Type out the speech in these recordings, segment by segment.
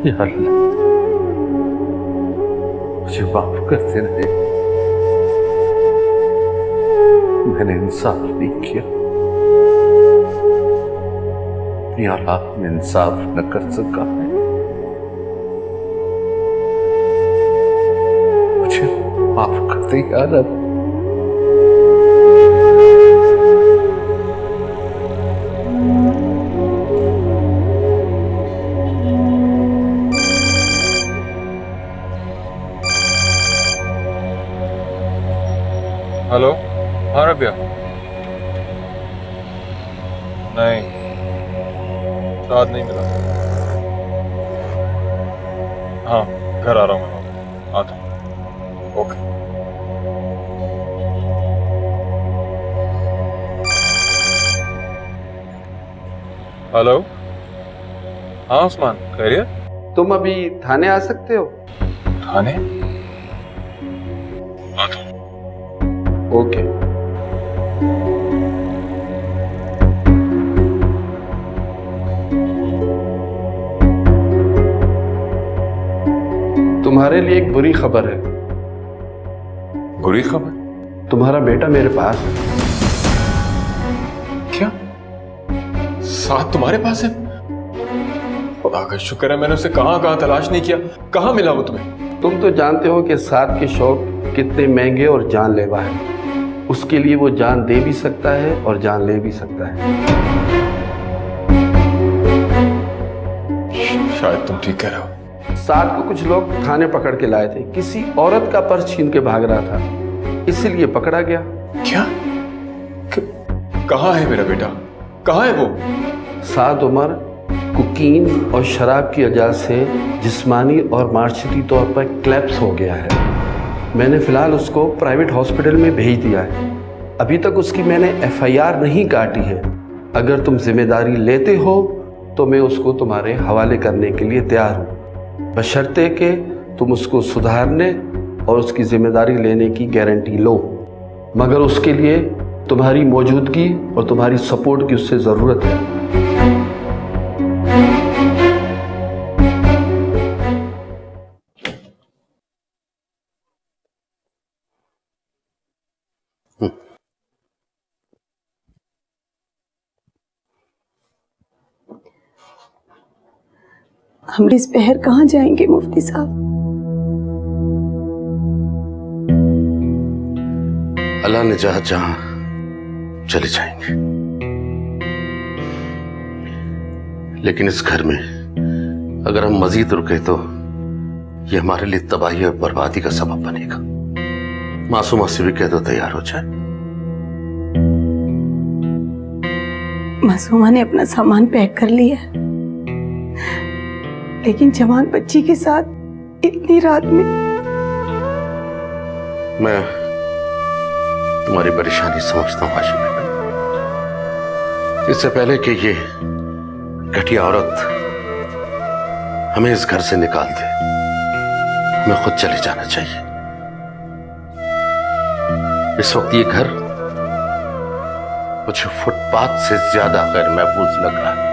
या अल्लाह, मुझे माफ करते रहे। मैंने इंसाफ नहीं किया, अपनी औलाद में इंसाफ न कर सका है। मुझे माफ कर दे या अल्लाह। हेलो, हाँ रबिया। नहीं, साथ नहीं मिला। हाँ, घर आ रहा हूँ मैं, आता हूँ। ओके। हेलो, हाँ उस्मान, खैरियत? तुम अभी थाने आ सकते हो? थाने? आता हूँ। ओके। तुम्हारे लिए एक बुरी खबर है। बुरी खबर? तुम्हारा बेटा मेरे पास है। क्या? साथ तुम्हारे पास है? खुदा का शुक्र है, मैंने उसे कहां कहां तलाश नहीं किया। कहां मिला वो तुम्हें? तुम तो जानते हो कि साथ के शौक कितने महंगे और जानलेवा है। उसके लिए वो जान दे भी सकता है और जान ले भी सकता है। शायद तुम ठीक कह रहे हो। साथ को कुछ लोग थाने पकड़ के लाए थे। किसी औरत का पर्स छीन के भाग रहा था, इसीलिए पकड़ा गया। क्या? कहाँ है मेरा बेटा? कहाँ है वो? साद उमर कुकीन और शराब की वजह से जिस्मानी और मानसिकी तौर पर क्लैप्स हो गया है। मैंने फिलहाल उसको प्राइवेट हॉस्पिटल में भेज दिया है। अभी तक उसकी मैंने एफआईआर नहीं काटी है। अगर तुम जिम्मेदारी लेते हो तो मैं उसको तुम्हारे हवाले करने के लिए तैयार हूँ, बशर्ते कि तुम उसको सुधारने और उसकी जिम्मेदारी लेने की गारंटी लो। मगर उसके लिए तुम्हारी मौजूदगी और तुम्हारी सपोर्ट की उससे ज़रूरत है। हम इस पहर कहाँ जाएंगे मुफ्ती साहब? अल्लाह ने जहाँ जहाँ चले जाएंगे, लेकिन इस घर में अगर हम मजीद रुके तो ये हमारे लिए तबाही और बर्बादी का सबब बनेगा। मासूमा से भी कह दो तैयार हो जाए। मासूमा ने अपना सामान पैक कर लिया है, लेकिन जवान बच्ची के साथ इतनी रात में। मैं तुम्हारी परेशानी समझता हूँ हाशिम। इससे पहले कि ये घटिया औरत हमें इस घर से निकाल दे, हमें खुद चले जाना चाहिए। इस वक्त ये घर मुझे फुटपाथ से ज्यादा गैर महफूज लग रहा है।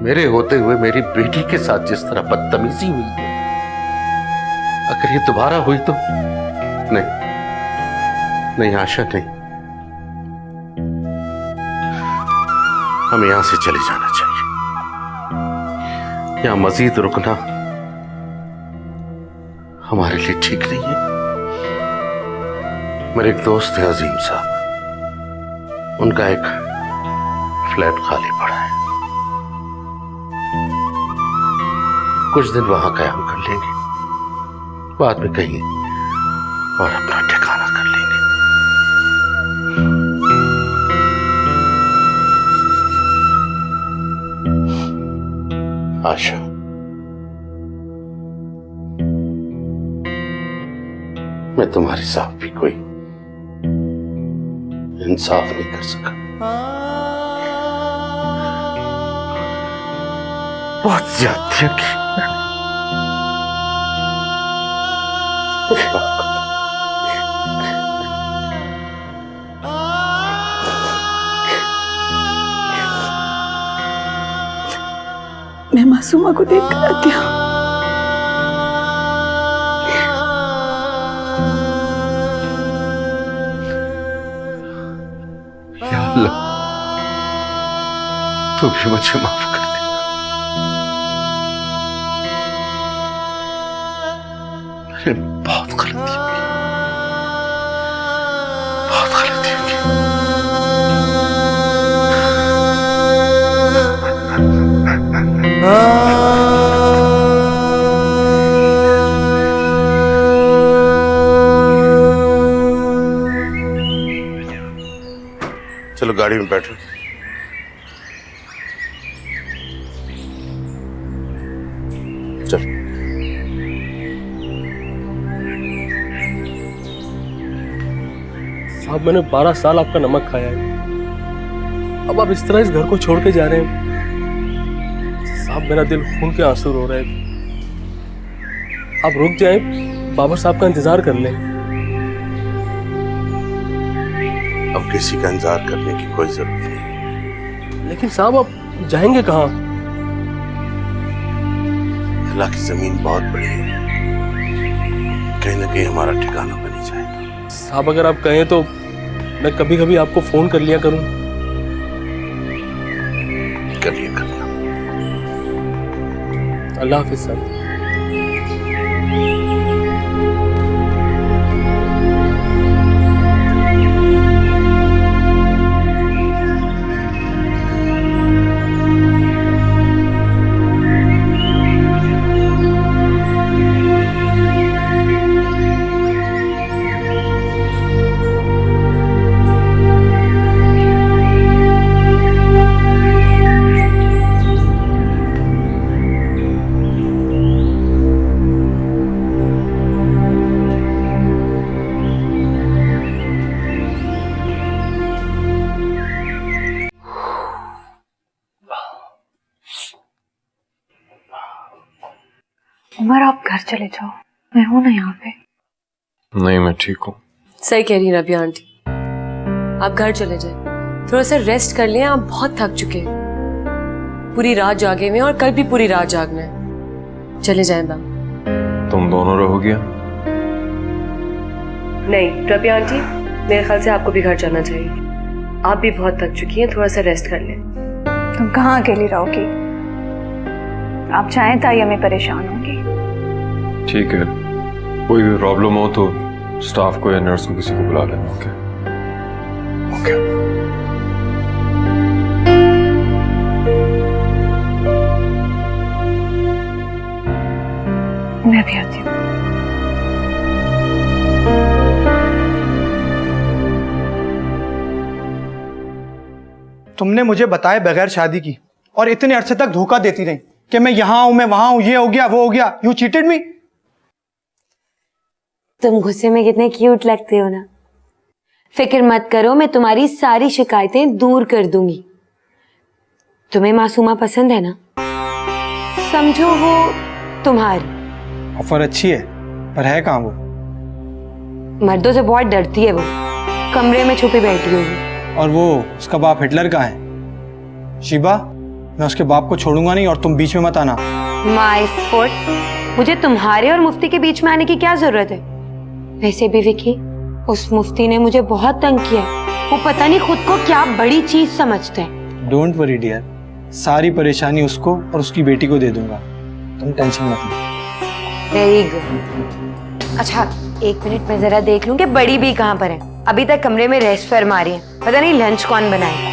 मेरे होते हुए मेरी बेटी के साथ जिस तरह बदतमीजी हुई है, अगर ये दोबारा हुई तो नहीं नहीं आशा नहीं, हमें यहां से चले जाना चाहिए। यहां मजीद रुकना हमारे लिए ठीक नहीं है। मेरे एक दोस्त है अजीम साहब, उनका एक फ्लैट खाली पड़ा है। कुछ दिन वहां कयाम कर लेंगे, बाद में कहीं और अपना ठिकाना कर लेंगे। आशा, मैं तुम्हारे साथ भी कोई इंसाफ नहीं कर सका। बहुत ज्यादतियां की। मैं मासूमा को देख कर आती हूँ। या अल्लाह, तू भी मुझे माफ कर दे। मैंने बहुत गलती की, बहुत गलती की। चलो गाड़ी में बैठो। चल। साहब मैंने 12 साल आपका नमक खाया है, अब आप इस तरह इस घर को छोड़ के जा रहे हैं। साहब मेरा दिल खून के आंसू रो रहा है। आप रुक जाएं, बाबर साहब का इंतजार कर लें। अब किसी का इंतजार करने की कोई जरूरत नहीं। लेकिन साहब आप जाएंगे कहाँ? अल्लाह की जमीन बहुत बड़ी है, कहीं ना कहीं हमारा ठिकाना बनी जाएगा। साहब अगर आप कहें तो मैं कभी कभी आपको फोन कर लिया करूं। कर लिया। अल्लाह हाफिज साहब। उमर आप घर चले जाओ, मैं हूं ना यहाँ पे। नहीं, मैं ठीक हूँ। सही कह रही है रबिया आंटी, आप घर चले जाएं, थोड़ा सा रेस्ट कर लें। आप बहुत थक चुके हैं, पूरी रात जागे हुए हैं और कल भी पूरी रात जागना है। चले जाएं मैम। तुम दोनों रहोगी? नहीं रबिया आंटी, मेरे ख्याल से आपको भी घर जाना चाहिए। आप भी बहुत थक चुकी हैं, थोड़ा सा रेस्ट कर लें। तुम कहाँ अकेली रहोगी? आप चाहें ताई हमें परेशान होंगी। ठीक है, कोई भी प्रॉब्लम हो तो स्टाफ को या नर्स को किसी को बुला लेना। Okay okay. मैं भी आती हूँ। तुमने मुझे बताए बगैर शादी की और इतने अरसे तक धोखा देती रही कि मैं यहां हूं, मैं वहां हूं, ये हो गया वो हो गया। यू चीटेड मी। तुम गुस्से में कितने क्यूट लगते हो ना। फिक्र मत करो, मैं तुम्हारी सारी शिकायतें दूर कर दूंगी। तुम्हें मासूमा पसंद है ना, समझो वो तुम्हारी। ऑफर अच्छी है पर है कहां वो? मर्दों से बहुत डरती है वो, कमरे में छुपी बैठी हुई। और वो उसका बाप हिटलर का है। शिबा, मैं उसके बाप को छोड़ूंगा नहीं और तुम बीच में मत आना। माय फुट, मुझे तुम्हारे और मुफ्ती के बीच में आने की क्या जरूरत है? वैसे भी विकी, उस मुफ्ती ने मुझे बहुत तंग किया। वो पता नहीं खुद को क्या बड़ी चीज समझता है। डोंट वरी डियर, सारी परेशानी उसको और उसकी बेटी को दे दूंगा, तुम टेंशन मत लो। Very good. अच्छा एक मिनट में जरा देख लूं कि बड़ी भी कहाँ पर है। अभी तक कमरे में रेस्ट फरमा रही है, पता नहीं लंच कौन बनाएगा।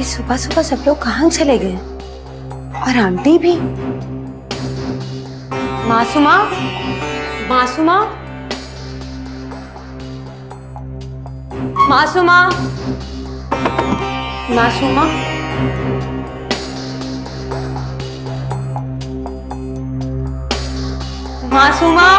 सुबह सुबह सब लोग कहाँ चले गए? और आंटी भी। Masuma, Masuma, Masuma, Masuma. Masuma,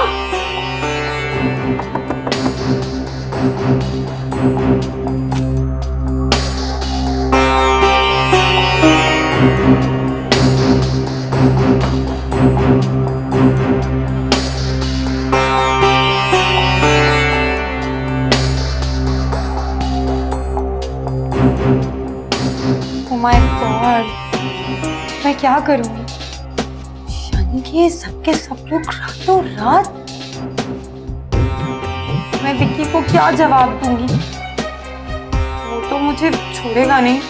Oh my God, मैं क्या करूंगी? यानी कि ये सबके सब लोग रातों रात, मैं विक्की को क्या जवाब दूंगी? वो तो मुझे छोड़ेगा नहीं।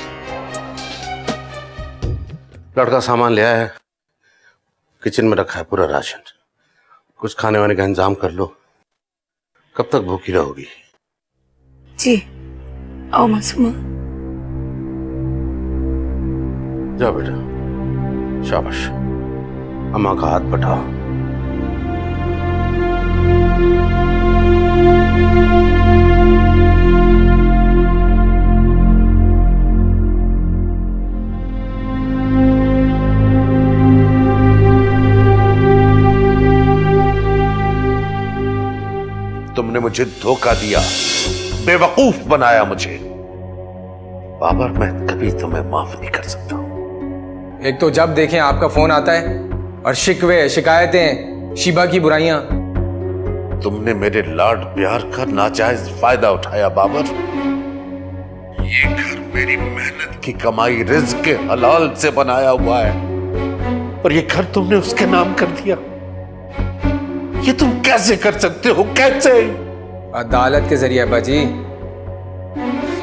लड़का सामान ले आया है, किचन में रखा है पूरा राशन। कुछ खाने वाने का इंतजाम कर लो। कब तक भूखी रहोगी? जी आओ मासूमा। जाओ बेटा, शाबाश। अम्मा का हाथ बटाओ। तुमने मुझे धोखा दिया, बेवकूफ बनाया मुझे। बाबर, मैं कभी तुम्हें माफ नहीं कर सकता। एक तो जब देखें आपका फोन आता है और शिकवे, शिकायतें, शिबा की बुराइयां। तुमने मेरे लाड प्यार का नाजायज फायदा उठाया बाबर। ये घर मेरी मेहनत की कमाई, रिज्क के हलाल से बनाया हुआ है, और ये घर तुमने उसके नाम कर दिया। ये तुम कैसे कर सकते हो? कैसे? अदालत के जरिए अब्बा जी,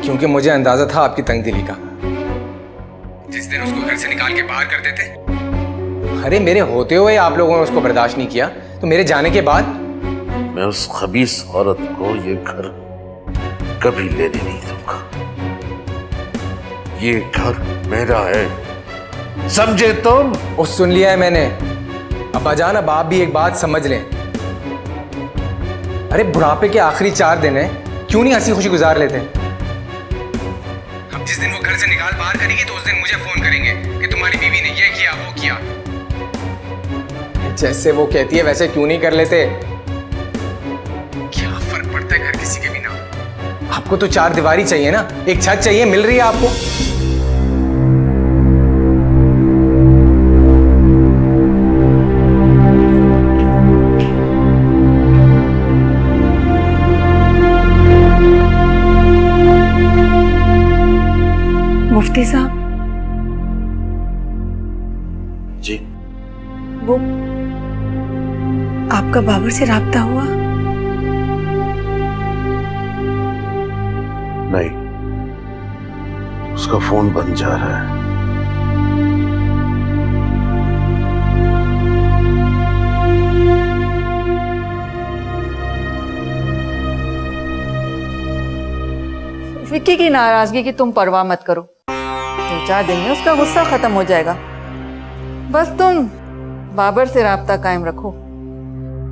क्योंकि मुझे अंदाजा था आपकी तंगदिली का। जिस दिन उसको घर से निकाल के बाहर कर देते, अरे मेरे होते हुए आप लोगों ने उसको बर्दाश्त नहीं किया, तो मेरे जाने के बाद मैं उस खबीस औरत को ये घर कभी लेने नहीं दूंगा। ये घर मेरा है, समझे तुम? वो सुन लिया है मैंने। अब्बा जान, अब आप भी एक बात समझ लें। अरे बुढ़ापे के आखिरी 4 दिन है, क्यों नहीं हंसी खुशी गुजार लेते? अब जिस दिन वो घर से निकाल बाहर करेगी तो उस दिन मुझे फोन करेंगे कि तुम्हारी बीवी ने ये किया वो किया। जैसे वो कहती है वैसे क्यों नहीं कर लेते? क्या फर्क पड़ता है घर किसी के बिना? आपको तो 4 दीवारी चाहिए ना, एक छत चाहिए, मिल रही है आपको? मुफ्ती साहब जी, वो आपका बाबर से राब्ता हुआ? नहीं, उसका फोन बंद जा रहा है। विक्की की नाराजगी की तुम परवाह मत करो, 2-4 दिन में उसका गुस्सा खत्म हो जाएगा। बस तुम बाबर से राब्ता कायम रखो।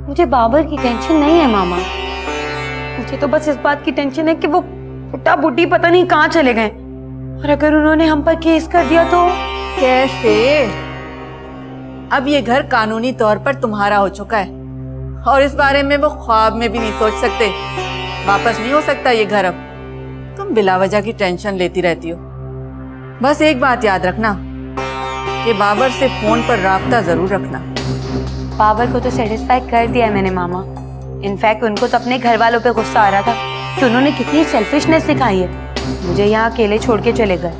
मुझे बाबर की टेंशन नहीं है मामा। मुझे तो बस इस बात की टेंशन है कि वो बुड्ढा बुड्ढी पता नहीं कहाँ चले गए, और अगर उन्होंने हम पर केस कर दिया तो? कैसे? अब ये घर कानूनी तौर पर तुम्हारा हो चुका है, और इस बारे में वो ख्वाब में भी नहीं सोच सकते। वापस नहीं हो सकता ये घर अब। तुम बिलावजह की टेंशन लेती रहती हो। बस एक बात याद रखना कि बाबर से फोन पर राब्ता जरूर रखना। बाबर को तो सेटिस्फाई कर दिया है मैंने मामा। इनफैक्ट उनको तो अपने घर वालों पे गुस्सा आ रहा था कि उन्होंने कितनी सेल्फिशनेस दिखाई है, मुझे यहाँ अकेले छोड़ के चले गए।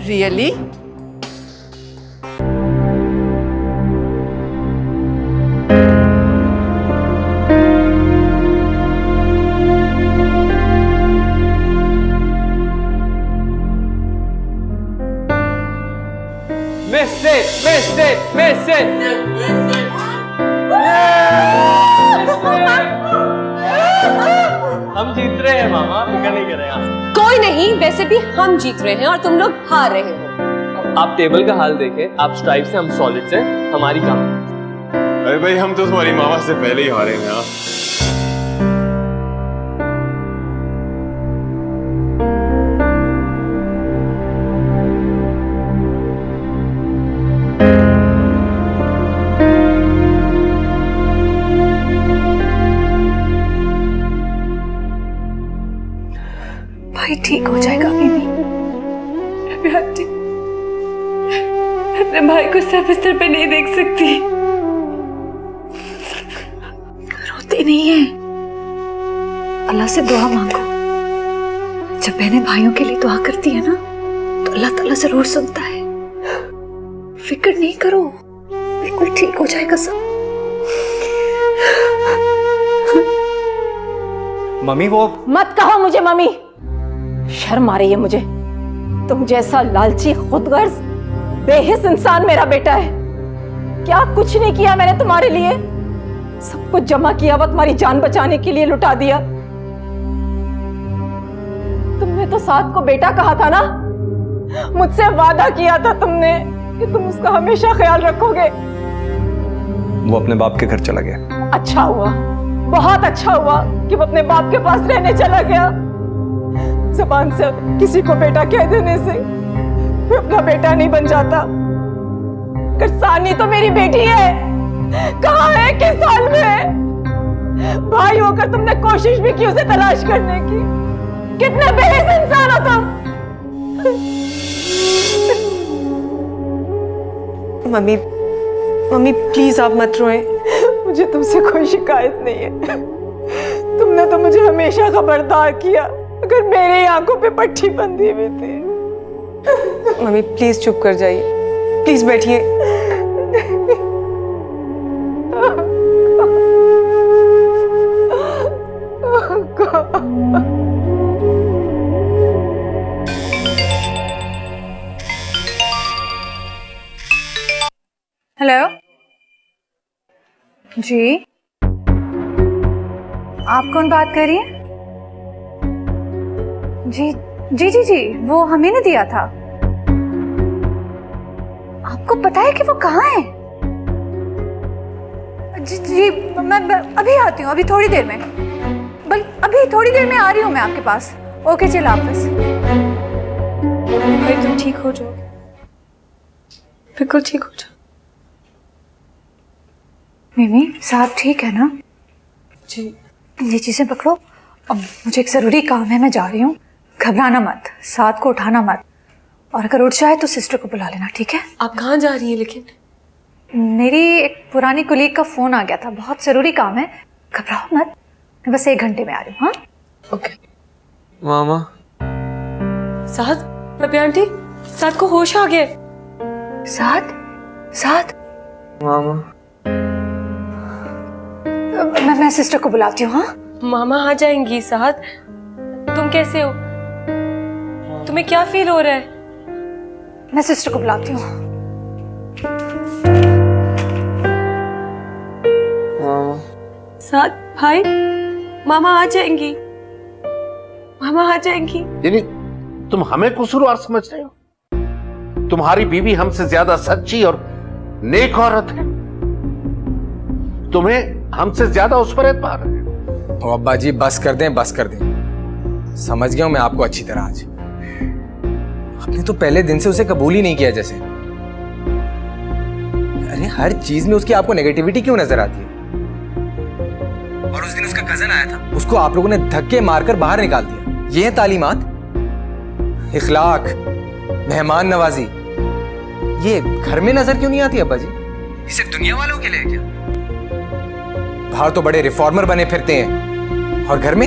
रियली? हम जीत रहे हैं मामा, फिक्र नहीं करें आप। कोई नहीं, वैसे भी हम जीत रहे हैं और तुम लोग हार रहे हो। आप टेबल का हाल देखें, आप स्ट्राइक से, हम सॉलिड से, हमारी कहां? अरे भाई, हम तो तुम्हारी मामा से पहले ही हारे हैं। भाई ठीक हो जाएगा मिमी। आंटी, अपने भाई को सिर्फ बिस्तर पे नहीं देख सकती। रोते नहीं है, अल्लाह से दुआ मांगो। जब बहनें भाइयों के लिए दुआ करती है ना तो अल्लाह ताला जरूर सुनता है। फिक्र नहीं करो, बिल्कुल ठीक हो जाएगा सब। मम्मी वो मत कहो मुझे मम्मी, शर्म आ रही है मुझे। तुम जैसा लालची खुदगर्ज बेहिस इंसान मेरा बेटा है। क्या कुछ नहीं किया मैंने तुम्हारे लिए, सब कुछ जमा किया हुआ तुम्हारी जान बचाने के लिए लुटा दिया। तुमने तो साथ को बेटा कहा था ना, मुझसे वादा किया था तुमने कि तुम उसका हमेशा ख्याल रखोगे। वो अपने बाप के घर चला गया। अच्छा हुआ, बहुत अच्छा हुआ कि वो अपने बाप के पास रहने चला गया। जुबान से किसी को बेटा कह देने से मैं अपना बेटा नहीं बन जाता। करसानी तो मेरी बेटी है, कहाँ है, किस हाल में? भाई होकर तुमने कोशिश भी की उसे तलाश करने की। कितने बेहिस इंसान हो तुम। मम्मी, मम्मी प्लीज आप मत रोएं। मुझे तुमसे कोई शिकायत नहीं है। तुमने तो मुझे हमेशा खबरदार किया अगर मेरी आंखों पे पट्टी बंधी हुई थी। मम्मी प्लीज चुप कर जाइए, प्लीज बैठिए। हेलो जी, आप कौन बात कर रही हैं? जी जी जी जी, वो हमें ने दिया था। आपको पता है कि वो कहाँ है? जी जी, मैं अभी आती हूँ, अभी थोड़ी देर में, अभी थोड़ी देर में आ रही हूँ मैं आपके पास। ओके चल हाफिज। भाई तुम ठीक हो जाओ, बिल्कुल ठीक हो जाओ। मिमी साहब ठीक है ना? जी ये चीजें पकड़ो, अब मुझे एक जरूरी काम है, मैं जा रही हूँ। घबराना मत, साथ को उठाना मत, और अगर उठ जाए तो सिस्टर को बुला लेना, ठीक है? आप कहाँ जा रही हैं लेकिन? मेरी एक पुरानी कुलीग का फोन आ गया था, बहुत जरूरी काम है, घबराओ मत, मैं बस 1 घंटे में आ रही हूँ। हाँ ओके। मामा साथ, रबिया आंटी, साथ को होश आ गए। साथ साथ मामा मैं सिस्टर को बुलाती हूँ। हाँ मामा आ जाएंगी। साथ तुम कैसे हो? तुम्हें क्या फील हो रहा है? मैं सिस्टर को बुलाती हूँ। साथ भाई, मामा आ जाएंगी, मामा आ जाएंगी। यानी तुम हमें कसूरवार समझ रहे हो? तुम्हारी बीवी हमसे ज्यादा सच्ची और नेक औरत है, तुम्हें हमसे ज्यादा उस पर एतबार है। ओ अब्बा जी बस कर दें, बस कर दें। समझ गया हूं मैं आपको अच्छी तरह। आज आपने तो पहले दिन से उसे कबूल ही नहीं किया जैसे। अरे हर चीज में उसकी आपको नेगेटिविटी क्यों नजर आती है? और उस दिन उसका कजन आया था, उसको आप लोगों ने धक्के मारकर बाहर निकाल दिया। ये है तालीमात, इखलाक, मेहमान नवाजी। ये घर में नजर क्यों नहीं आती अब्बा जी? ये सिर्फ दुनिया वालों के लिए क्या? बाहर तो बड़े रिफॉर्मर बने फिरते हैं, और घर में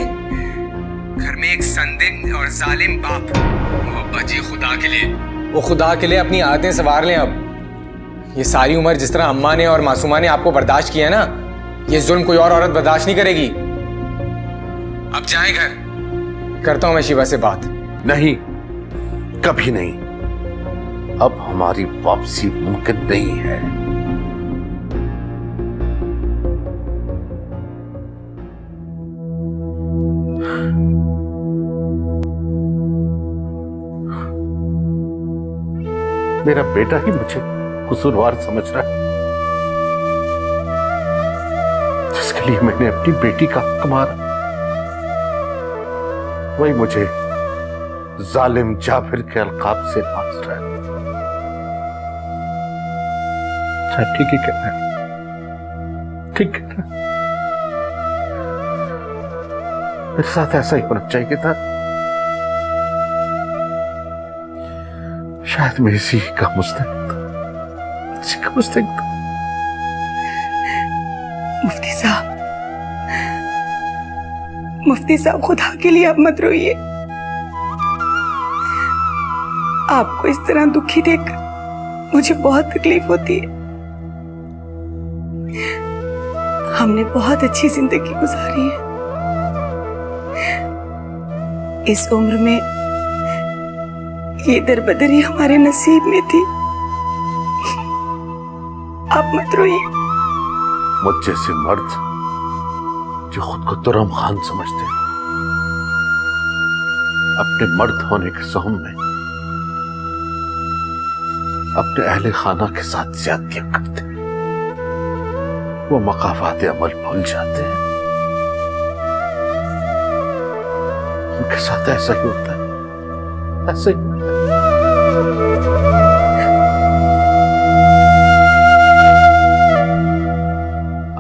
एक संदिग्ध और जालिम बाप। अब्बा जी खुदा के लिए, वो खुदा के लिए अपनी आदतें संवार लें। अब ये सारी उम्र जिस तरह अम्मा ने और मासूमा ने आपको बर्दाश्त किया ना, ये जुल्म कोई और औरत बर्दाश्त नहीं करेगी। अब जाएं घर, करता हूं मैं शिवा से बात। नहीं, कभी नहीं। अब हमारी वापसी मुमकिन नहीं है। मेरा बेटा ही मुझे कसूरवार समझ रहा है, जिसके लिए मैंने अपनी बेटी का हक मारा, वही मुझे जालिम जाफिर के अलकाब से नवाज रहा है। ठीक ही कहना है, ठीक कहना है। मेरे साथ ऐसा ही होना चाहिए था। शायद मैं इसी का मुस्तहिक था, इसी का मुस्तहिक था। मुफ्ती साहब खुदा के लिए आप मत रोइए। आपको इस तरह दुखी देखकर मुझे बहुत तकलीफ होती है। हमने बहुत अच्छी जिंदगी गुजारी है। इस उम्र में ये दरबदरी हमारे नसीब में थी। आप मत रोइए। मुझ जैसे मर्द जो खुद को तुरम खान समझते हैं, अपने मर्द होने के सहम में अपने अहले खाना के साथ ज्यादतियां करते हैं, वो मकाफात अमल भूल जाते हैं। उनके साथ ऐसा ही होता है, ऐसा ही होता है।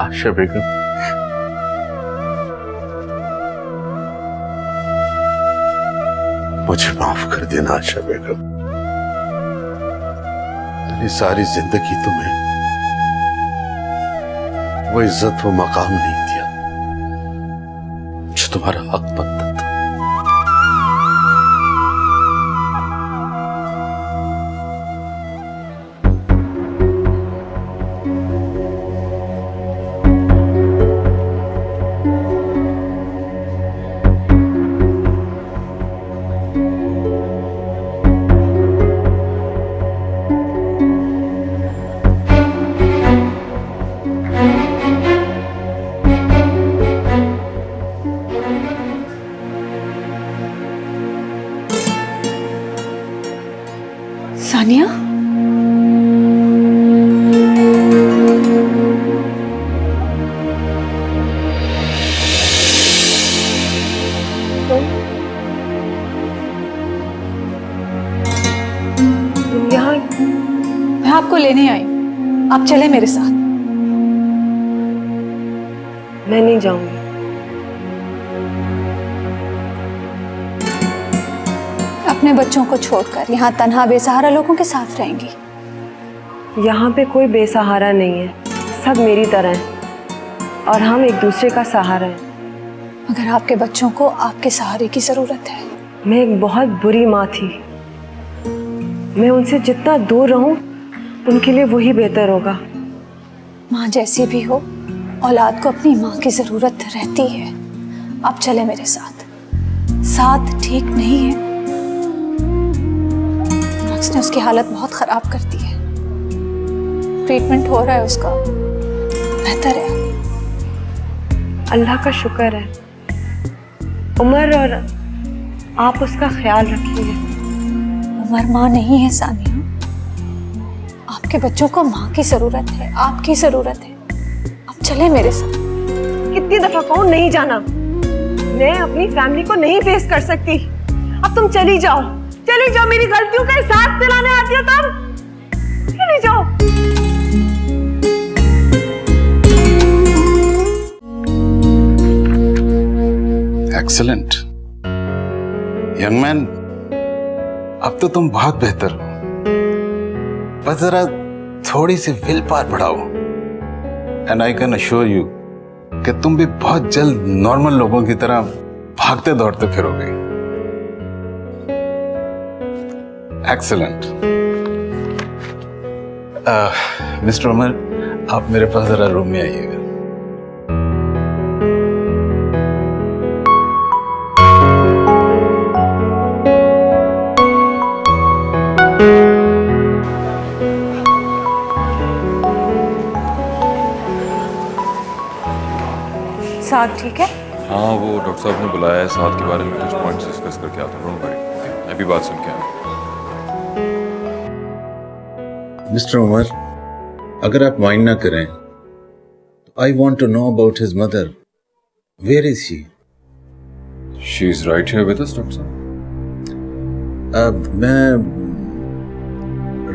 आशा बेगम, मुझे माफ कर देना आशा बेगम। मैंने सारी जिंदगी तुम्हें वो इज्जत वो मकाम नहीं दिया जो तुम्हारा हक बनता था। सानिया, तुम यहाँ? मैं आपको लेने आई, आप चले मेरे साथ। मैं नहीं जाऊंगी। अपने बच्चों को छोड़कर यहाँ तन्हा बेसहारा लोगों के साथ रहेंगी। यहाँ पे कोई बेसहारा नहीं है, सब मेरी तरह हैं और हम एक दूसरे का सहारा हैं। मगर आपके बच्चों को आपके सहारे की जरूरत है। मैं एक बहुत बुरी माँ थी, मैं उनसे जितना दूर रहूं उनके लिए वही बेहतर होगा। माँ जैसी भी हो, औलाद को अपनी माँ की जरूरत रहती है। आप चले मेरे साथ। साथ ठीक नहीं है, ड्रग्स ने उसकी हालत बहुत खराब कर दी है। ट्रीटमेंट हो रहा है उसका, बेहतर है। अल्लाह का शुक्र है। उमर और आप उसका ख्याल रखिए। उमर माँ नहीं है सानिया, आपके बच्चों को माँ की जरूरत है, आपकी जरूरत है। आप चले मेरे साथ। कितनी दफा कहूं नहीं जाना, मैं अपनी फैमिली को नहीं फेस कर सकती। अब तुम चली जाओ, चली जाओ। मेरी गलतियों का एहसास दिलाने आती हो तुम, चली जाओ। एक्सीलेंट यंग मैन, अब तो तुम बहुत बेहतर हो। बस जरा थोड़ी सी विल पावर बढ़ाओ and I can assure you कि तुम भी बहुत जल्द नॉर्मल लोगों की तरह भागते दौड़ते फिरोगे। एक्सीलेंट। मिस्टर उमर, आप मेरे पास जरा रूम में आइएगा। साथ ठीक है? हाँ, वो डॉक्टर साहब ने बुलाया है, साथ के बारे में कुछ पॉइंट्स डिस्कस करके आता हूँ। मैं भी बात सुन के आया। मिस्टर उमर, अगर आप माइंड ना करें तो I want to know about his mother. Where is she? She is right here with us doctor साहब। मैं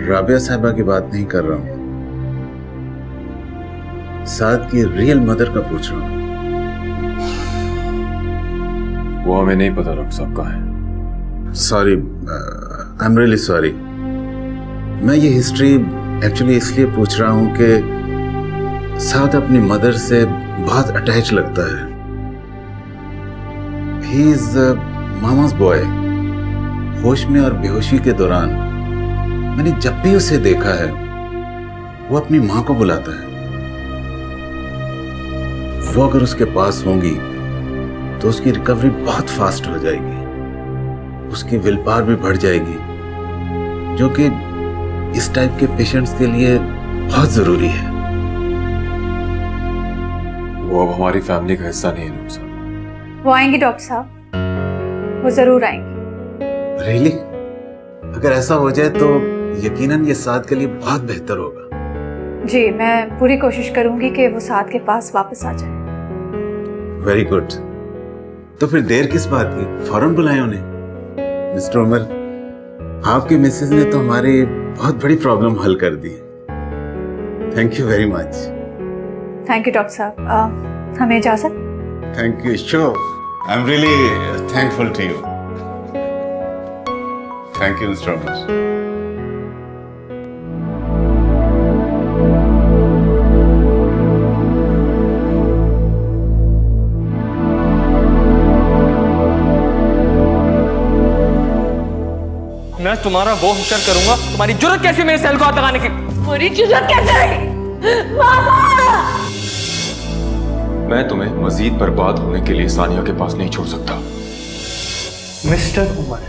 राबिया साहिबा की बात नहीं कर रहा हूँ, साथ की रियल मदर का पूछ रहा हूँ। वो हमें नहीं पता डॉक्टर साहब कहाँ है। Sorry, I am really sorry. मैं ये हिस्ट्री एक्चुअली इसलिए पूछ रहा हूँ कि साद अपनी मदर से बहुत अटैच लगता है। ही इज मामा's बॉय। होश में और बेहोशी के दौरान मैंने जब भी उसे देखा है वो अपनी माँ को बुलाता है। वो अगर उसके पास होंगी तो उसकी रिकवरी बहुत फास्ट हो जाएगी, उसकी विल पावर भी बढ़ जाएगी, जो कि इस टाइप के पेशेंट्स के लिए बहुत जरूरी है। वो अब हमारी फैमिली का हिस्सा नहीं है साहब। वो आएंगी डॉक्टर साहब, वो जरूर आएंगी। रियली? अगर ऐसा हो जाए तो यकीनन ये साद के लिए बहुत बेहतर होगा। जी, मैं पूरी कोशिश करूंगी कि वो साथ के पास वापस आ जाए। Very good. तो फिर देर किस बात की, फौरन बुलाएं उन्हें। मिस्टर उमर, आपके मिसेज ने तो हमारी बहुत बड़ी प्रॉब्लम हल कर दी। Thank you very much. Thank you doctor साहब। हमें इजाजत। Thank you. Sure, I am really thankful to you. Thank you mister Umar. मैं तुम्हारा वो हुक्म करूंगा, तुम्हारी जुर्रत कैसे मेरे सेल को हाथ लगाने की? पूरी जुर्रत कैसे रही? मामा! मैं तुम्हें मजीद बर्बाद होने के लिए सानिया के पास नहीं छोड़ सकता। मिस्टर उमर,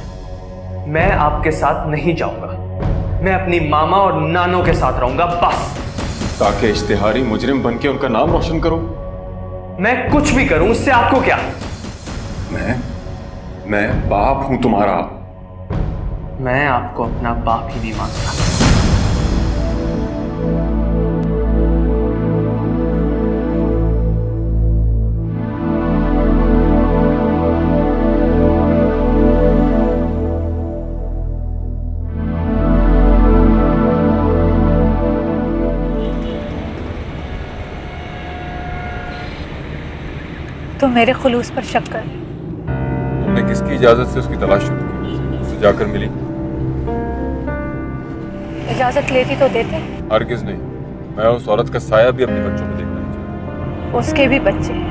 मैं आपके साथ नहीं जाऊंगा। मैं अपनी मामा और नानों के साथ रहूंगा बस। ताकि इश्तिहारी मुजरिम बन के उनका नाम रोशन करूं? मैं कुछ भी करूं, उससे आपको क्या? मैं बाप हूं तुम्हारा। मैं आपको अपना बाप ही नहीं मानता। तो मेरे खुलूस पर शक कर। तुमने किसकी इजाजत से उसकी तलाश शुरू की? उससे जाकर मिली? इजाजत लेती तो देते। हरगिज़ नहीं। मैं उस औरत का साया भी अपने बच्चों में देखना नहीं चाहता। उसके भी बच्चे हैं।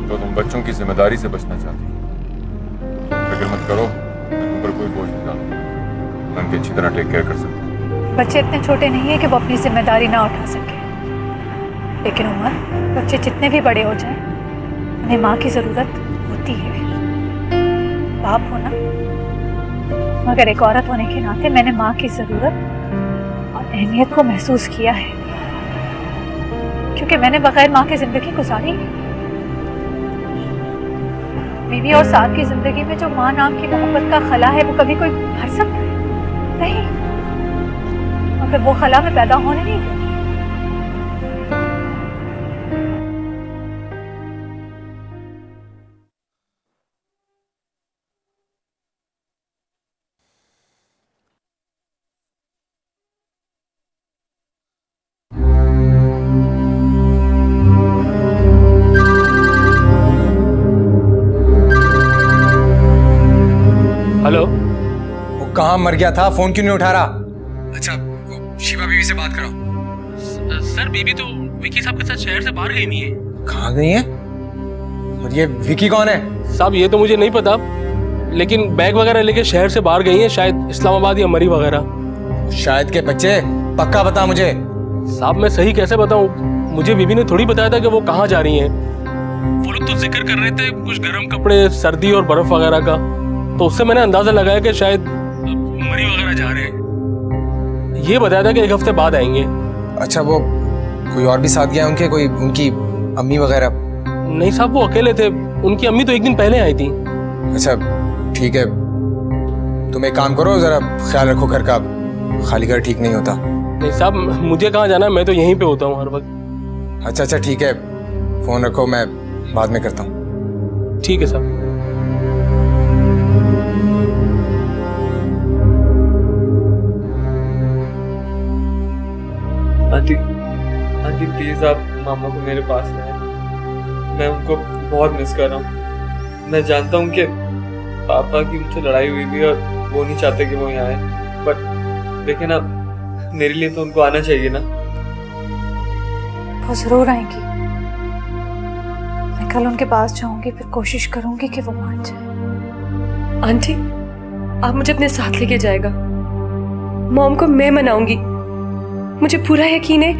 तो तुम बच्चों की जिम्मेदारी से बचना चाहती हो? फिक्र मत करो, मैं तुम पर कोई बोझ नहीं डालूंगा। मैं उनकी अच्छी तरह टेक केयर कर सकता हूँ। बच्चे इतने छोटे नहीं है कि वो अपनी जिम्मेदारी ना उठा सके। लेकिन उमर, बच्चे जितने भी बड़े हो जाएं, उन्हें माँ की जरूरत होती है। बाप होना, मगर एक औरत होने के नाते मैंने माँ की जरूरत और अहमियत को महसूस किया है, क्योंकि मैंने बगैर माँ की जिंदगी गुजारी। बीवी और साथ की जिंदगी में जो माँ नाम की मोहब्बत का खला है, वो कभी कोई भर सकता है? नहीं। मगर वो खला में पैदा होने नहीं देती। हेलो, वो कहाँ मर गया था? फोन क्यों नहीं उठा रहा? अच्छा, वो शिवा बीवी से बात कराओ। सर, बीबी तो विकी साहब के साथ शहर से बाहर गई नहीं है। कहाँ गई है? और ये विकी कौन है? साहब, ये तो मुझे नहीं पता, लेकिन बैग वगैरह लेके शहर से बाहर गई हैं, शायद इस्लामाबाद या मरी वगैरह। शायद के बच्चे, पक्का बता मुझे। साहब, मैं सही कैसे बताऊं? मुझे बीबी ने थोड़ी बताया था कि वो कहाँ जा रही हैं। वो लोग तो जिक्र कर रहे थे कुछ गर्म कपड़े, सर्दी और बर्फ वगैरह का, तो उससे मैंने अंदाजा लगाया कि शायद मरी वगैरह जा रहे हैं। ये बताया था कि 1 हफ्ते बाद आएंगे। अच्छा, वो कोई और भी साथ गया उनके? कोई उनकी अम्मी वगैरह? नहीं साहब, वो अकेले थे। उनकी अम्मी तो 1 दिन पहले आई थी। अच्छा ठीक है, तुम एक काम करो, जरा ख्याल रखो घर का, खाली घर ठीक नहीं होता। नहीं साहब, मुझे कहाँ जाना है, मैं तो यहीं पे होता हूँ हर वक्त। अच्छा ठीक है, फोन रखो, मैं बाद में करता हूँ। ठीक है साहब। आंटी, आंटी प्लीज आप मामा को मेरे पास लाएं। मैं उनको बहुत मिस कर रहा हूँ। मैं जानता हूँ कि पापा की मुझसे लड़ाई हुई भी और वो नहीं चाहते कि वो यहाँ आए, बट देखिए ना, मेरे लिए तो उनको आना चाहिए ना। वो जरूर आएंगी। मैं कल उनके पास जाऊंगी, फिर कोशिश करूंगी कि वो मान जाए। आंटी, आप मुझे अपने साथ लेके जाएगा। मॉम को मैं मनाऊंगी। मुझे पूरा यकीन है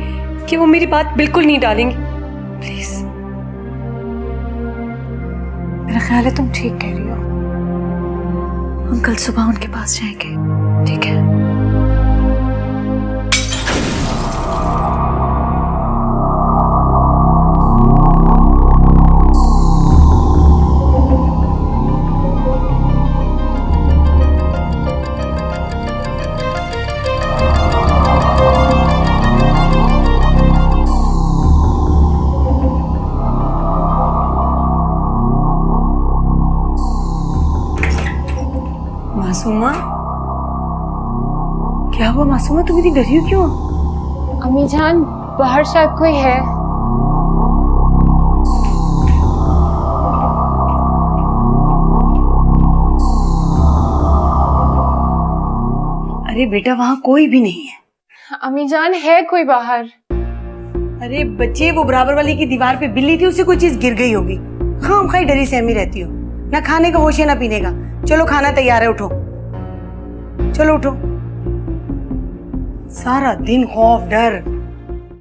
कि वो मेरी बात बिल्कुल नहीं डालेंगी। प्लीज। मेरा ख्याल है तुम ठीक कह रही हो। हम कल सुबह उनके पास जाएंगे, ठीक है? मासूमा, क्या हुआ मासूमा? तुम इतनी डरी हो क्यों? अम्मी जान, बाहर शायद कोई है। अरे बेटा, वहाँ कोई भी नहीं है। अम्मी जान, है कोई बाहर? अरे बच्चे, वो बराबर वाली की दीवार पे बिल्ली थी, उससे कोई चीज गिर गई होगी। खामखाई डरी सहमी रहती हो, ना खाने का होश है ना पीने का। चलो खाना तैयार है, उठो। चलो उठो। सारा दिन खौफ डर